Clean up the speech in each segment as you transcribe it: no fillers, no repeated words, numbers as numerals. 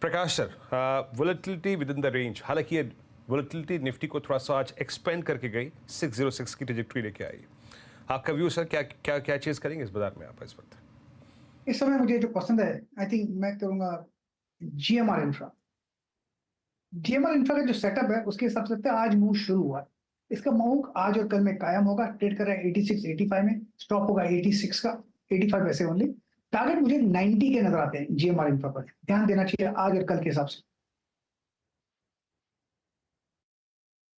Prakash sir, volatility with in the range, हालांकि ये volatility Nifty को थोड़ा सा आज एक्सपेंड करके गई, 606 की ट्रैजेक्टरी लेके आई। आपका व्यू सर, क्या क्या क्या चीज करेंगे इस बाजार में आप इस वक्त? इस समय मुझे जो पसंद है, आई थिंक मैं करूंगा जीएमआर इंफ्रा। जीएमआर इंफ्रा का जो सेटअप है उसके हिसाब से लगता है आज मूव शुरू हुआ है। इसका मूव आज और कल में कायम होगा। ट्रेड कर रहा है 86 85 में, स्टॉप होगा 86 का, 85 ऐसे ओनली। टारगेट मुझे 90 के नजर आते हैं जीएमआर इंफ्रा पर। ध्यान देना चाहिए आज और कल के हिसाब से।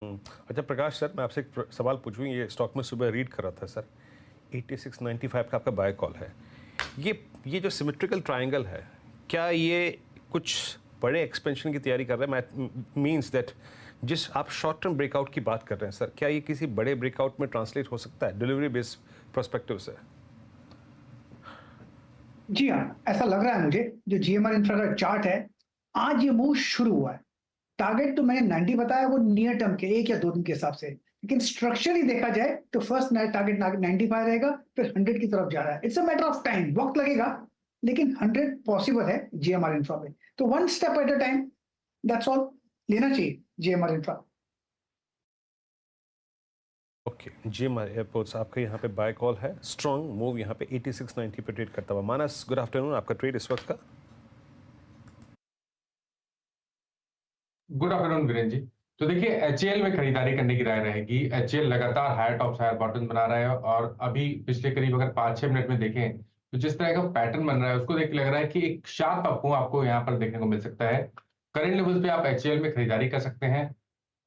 अच्छा प्रकाश सर, मैं आपसे एक सवाल पूछूं। ये स्टॉक में सुबह रीड कर रहा था सर, 86.95 का आपका बाय कॉल है। ये जो सिमेट्रिकल ट्रायंगल है, क्या ये कुछ बड़े एक्सपेंशन की तैयारी कर रहा है? मींस दैट जिस आप शॉर्ट टर्म ब्रेकआउट की बात कर रहे हैं सर, क्या ये किसी बड़े ब्रेकआउट में ट्रांसलेट हो सकता है डिलीवरी बेस्ड प्रोस्पेक्टिव से? जी हाँ, ऐसा लग रहा है मुझे। जो जीएमआर इंफ्रा का चार्ट है, आज ये मूव शुरू हुआ है। टारगेट तो मैंने 90 बताया, वो नियर टर्म के 1 या 2 दिन के हिसाब से। लेकिन स्ट्रक्चरली देखा जाए तो फर्स्ट टारगेट 95 रहेगा, फिर 100 की तरफ जा रहा है। It's a matter of time, वक्त लगेगा, लेकिन 100 पॉसिबल है जीएमआर इंफ्रा में। तो one step at a time, that's all. लेना चाहिए GMR infra. Okay, GMR airports आपका यहाँ पे बाय कॉल है, स्ट्रॉन्ग मूव यहाँ पे 86.90 पे ट्रेड करता हुआ। मानस, गुड आफ्टरनून, आपका ट्रेड इस वक्त का? Good afternoon Virendra ji. तो देखिए, एचएएल में खरीदारी करने की राय रहेगी। एचएएल लगातार हायर टॉप्स हायर बॉटम बना रहा है और अभी पिछले करीब अगर 5-6 मिनट में देखें तो जिस तरह का पैटर्न बन रहा है उसको देख के लग रहा है कि एक शार्प अप मूव आपको यहाँ पर देखने को मिल सकता है। करंट लेवल पे आप एचएएल में खरीदारी कर सकते हैं।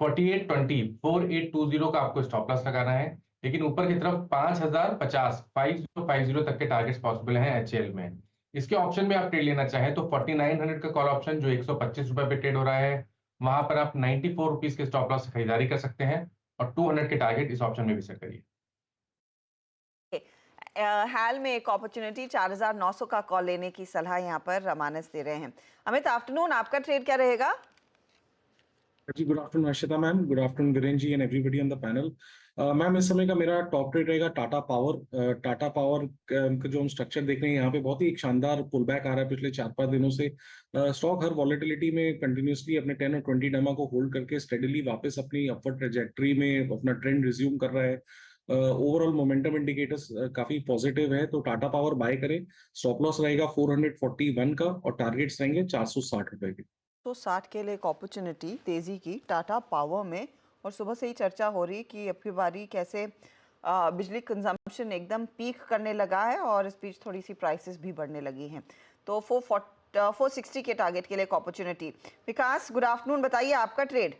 4820 का आपको स्टॉप लॉस लगाना है, लेकिन ऊपर की तरफ 5050 तक के टारगेट्स पॉसिबल हैं एचएएल में। इसके ऑप्शन में आप ट्रेड लेना चाहें तो 4900 का कॉल ऑप्शन जो 125 रुपए पे ट्रेड हो रहा है, वहां पर आप 94 रुपीज के स्टॉप लॉस से खरीदारी कर सकते हैं और 200 के टारगेट इस ऑप्शन में भी सेट करिए। हाल में एक अपॉर्चुनिटी 4900 का कॉल लेने की सलाह यहाँ पर मानस दे रहे हैं। अमित, आफ्टरनून, आपका ट्रेड क्या रहेगा? जी, good afternoon Arshita ma'am, good afternoon Viren ji and everybody on the panel. Ma'am, इस समय का मेरा टॉप ट्रेड रहेगा टाटा पावर। टाटा पावर का जो हम स्ट्रक्चर देख रहे हैं यहाँ पे, बहुत ही एक शानदार पुल बैक आ रहा है पिछले 4-5 दिनों से। स्टॉक हर वॉलेटिलिटी में कंटिन्यूसली अपने 10 और 20 डमा को होल्ड करके स्टेडीली वापस अपनी अपवर्ड ट्रेजेक्टरी में अपना ट्रेंड रिज्यूम कर रहा है। ओवरऑल मोमेंटम इंडिकेटर्स काफी पॉजिटिव है, तो टाटा पावर बाय करें। स्टॉप लॉस रहेगा 441 का और टारगेट्स रहेंगे 460 रुपए के। तो 60 के लिए एक अपॉर्चुनिटी तेजी की टाटा पावर में, और सुबह से ही चर्चा हो रही कि अब की बारी कैसे बिजली कंजम्पशन एकदम पीक करने लगा है और इस बीच थोड़ी सी प्राइसेस भी बढ़ने लगी हैं। तो 460 के टारगेट के लिए एक अपॉर्चुनिटी। विकास, गुड आफ्टरनून, बताइए आपका ट्रेड।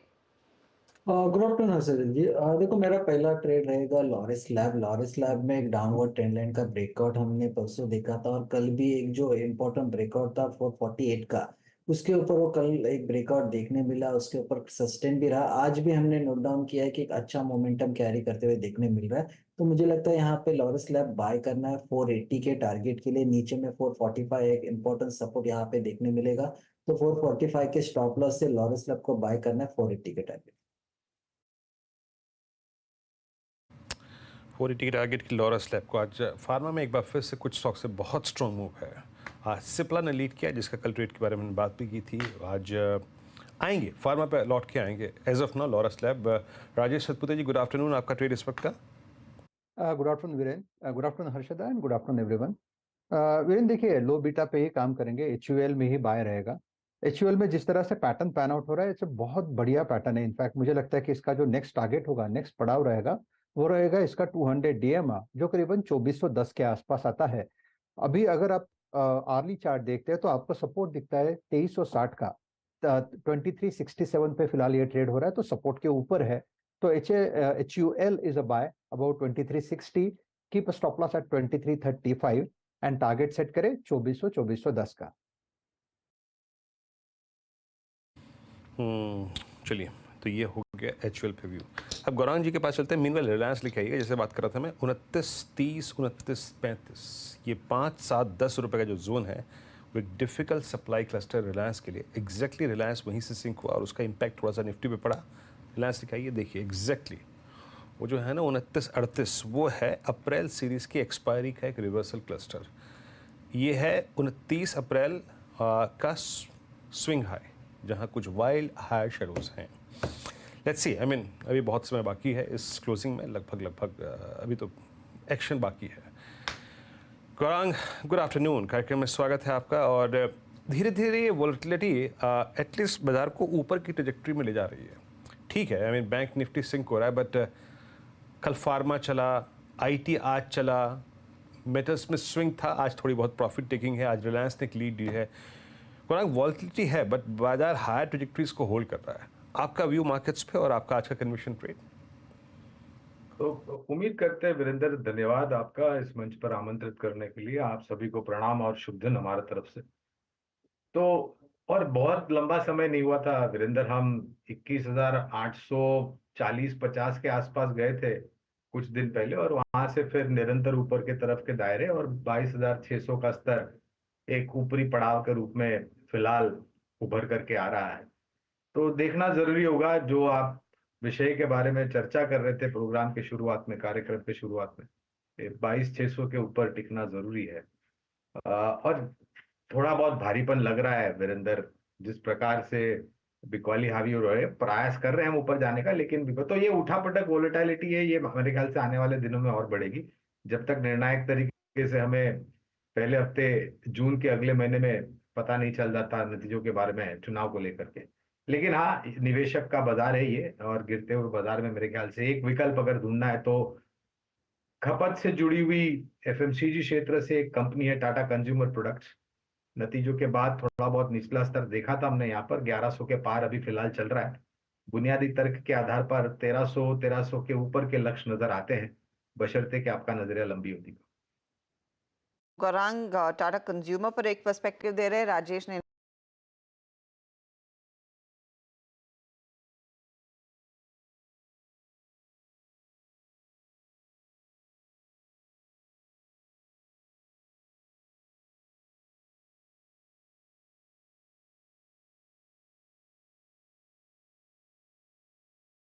गुड आफ्टरनून हर्षद जी। देखो, मेरा पहला ट्रेड रहेगा लॉरिस लैब। लॉरिस लैब में एक डाउनवर्ड ट्रेंड लाइन का ब्रेकआउट हमने परसों देखा था और कल भी एक जो इम्पोर्टेंट ब्रेकआउट था 448 का, उसके ऊपर वो कल एक ब्रेकआउट देखने मिला, उसके ऊपर सस्टेन भी रहा। आज भी हमने नोट डाउन किया है कि एक अच्छा मोमेंटम कैरी करते हुए देखने मिल रहा है। तो मुझे लगता है यहाँ पे लॉरिस लैब बाय करना है 480 के टारगेट के लिए। नीचे में 445 एक इम्पोर्टेंट सपोर्ट यहाँ पे देखने मिलेगा, तो 445 के स्टॉप लॉस से लॉरिस लैब को बाय करना है 480 के टारगेट। 480 की टारगेट की लॉरस लैब को। आज फार्मा में एक बार फिर से कुछ स्टॉक से बहुत स्ट्रॉन्ग मूव है। आज सिप्ला ने लीड किया, जिसका कल ट्रेड के बारे में बात भी की थी। आज आएंगे फार्मा पे, लौट के आएंगे। As of now Laurus Lab. Rajesh Satpute ji, good afternoon, आपका ट्रेड इस वक्त का? Good afternoon Viren, good afternoon Harshada and good afternoon everyone. Viren, देखिए, लो बीटा पे ही काम करेंगे, एचयूएल में ही बाय रहेगा। एचयूएल में जिस तरह से पैटर्न पैन आउट हो रहा है, इट्स बहुत बढ़िया पैटर्न है। इनफैक्ट मुझे लगता है कि इसका जो नेक्स्ट टारगेट होगा, नेक्स्ट पड़ाव रहेगा, वो रहेगा इसका 200 डीएमआ, जो करीबन 2410 के आसपास आता है। अभी अगर आप आर्ली चार्ट देखते हैं तो आपको सपोर्ट दिखता है 2360 का। 2367 पे फिलहाल ये ट्रेड हो रहा है, तो सपोर्ट के ऊपर है। तो HUL is a buy about 2360, keep a stop loss at 2335 and target set करें 2410 का। चलिए, तो ये हो गया एचयूएल पे व्यू। अब गौरांग जी के पास चलते हैं। मीनवेल रिलायंस लिखे आइएगा, जैसे बात कर रहा था मैं, 29.30, 29.35, ये 5, 7, 10 रुपए का जो जोन है, वो एक डिफिकल्ट सप्लाई क्लस्टर रिलायंस के लिए। एग्जैक्टली रिलायंस वहीं से सिंक हुआ और उसका इम्पैक्ट थोड़ा सा निफ्टी पे पड़ा। रिलायंस लिखाइए, देखिए एग्जैक्टली वो जो है ना 29.38, वो है अप्रैल सीरीज की एक्सपायरी का एक रिवर्सल क्लस्टर। ये है 29 अप्रैल का स्विंग हाई, जहां कुछ वाइल्ड हायर शेडोज हैं। लेट्स सी, आई मीन अभी बहुत समय बाकी है इस क्लोजिंग में, लगभग अभी तो एक्शन बाकी है। गौरांग, गुड आफ्टरनून, कार्यक्रम में स्वागत है आपका। और धीरे धीरे ये वॉलेटिलिटी एटलीस्ट बाजार को ऊपर की ट्रेजेक्ट्री में ले जा रही है। ठीक है, I mean bank Nifty sync हो रहा है, बट कल फार्मा चला, आईटी आज चला, मेटल्स में स्विंग था, आज थोड़ी बहुत प्रॉफिट टेकिंग है, आज रिलायंस ने एक लीड दी है। गौरांग, वॉलेटिलिटी है बट बाजार हायर ट्रेजेक्ट्रीज को होल्ड कर रहा है। आपका व्यू मार्केट्स पे और आपका आज का कन्विक्शन ट्रेड? तो उम्मीद करते हैं वीरेंद्र, धन्यवाद आपका इस मंच पर आमंत्रित करने के लिए। आप सभी को प्रणाम और शुभ दिन हमारे तरफ से। तो और बहुत लंबा समय नहीं हुआ था वीरेंद्र, हम 21,840-50 के आसपास गए थे कुछ दिन पहले, और वहां से फिर निरंतर ऊपर के तरफ के दायरे, और 22,600 का स्तर एक ऊपरी पड़ाव के रूप में फिलहाल उभर करके आ रहा है। तो देखना जरूरी होगा, जो आप विषय के बारे में चर्चा कर रहे थे प्रोग्राम के शुरुआत में, कार्यक्रम के शुरुआत में, 22,600 के ऊपर टिकना जरूरी है। और थोड़ा बहुत भारीपन लग रहा है वीरेंद्र, जिस प्रकार से बिकवाली हावी हो रहे हैं, प्रयास कर रहे हैं हम ऊपर जाने का, लेकिन तो ये उठापटक वोलेटिलिटी है, ये मेरे ख्याल से आने वाले दिनों में और बढ़ेगी, जब तक निर्णायक तरीके से हमें पहले हफ्ते जून के अगले महीने में पता नहीं चल जाता नतीजों के बारे में चुनाव को लेकर के। लेकिन हाँ, निवेशक का बाजार है ये, और गिरते हुए बाजार में मेरे ख्याल से एक विकल्प अगर ढूंढना है तो खपत से जुड़ी हुई एफएमसीजी क्षेत्र से एक कंपनी है टाटा कंज्यूमर प्रोडक्ट्स। नतीजों के बाद थोड़ा बहुत निचला स्तर देखा था हमने, यहाँ पर 1100 के पार अभी फिलहाल चल रहा है। बुनियादी तर्क के आधार पर 1300 के ऊपर के लक्ष्य नजर आते हैं, बशर्ते कि आपका नजरिया लंबी अवधि का। गौरांग, टाटा कंज्यूमर पर एक पर्सपेक्टिव दे रहे हैं, राजेश ने